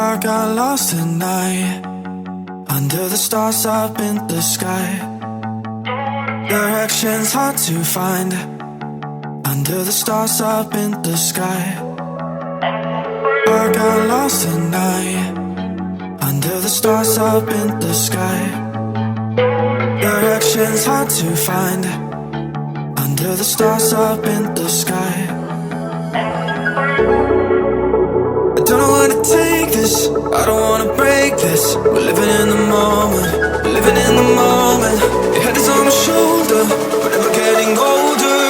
I got lost at night, under the stars up in the sky. Directions hard to find, under the stars up in the sky. I got lost at night, under the stars up in the sky. Directions hard to find, under the stars up in the sky. I don't know where to take this, I don't wanna break this. We're living in the moment, we're living in the moment. Your head is on my shoulder, but never getting older.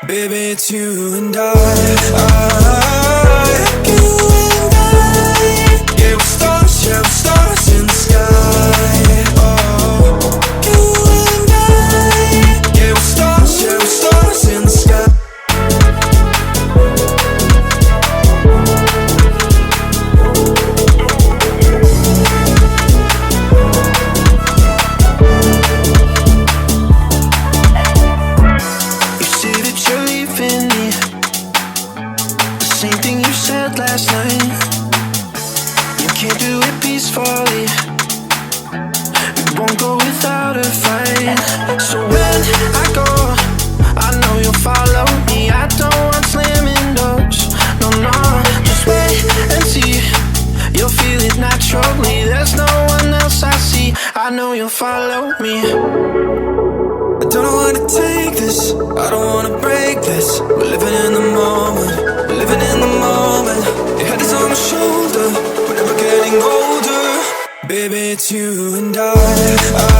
Baby, it's you and I, you and I. Yeah, we're stars in the sky. Oh, you and I. Yeah, we're stars in the sky. Last night, you can't do it peacefully. We won't go without a fight. So when I go, I know you'll follow me. I don't want slamming doors, no, no. Just wait and see, you'll feel it naturally. There's no one else I see, I know you'll follow me. I don't know where to take this, I don't wanna break this. We're living in the moment, we're living in the moment. Your head is on my shoulder, we're never getting older. Baby, it's you and I.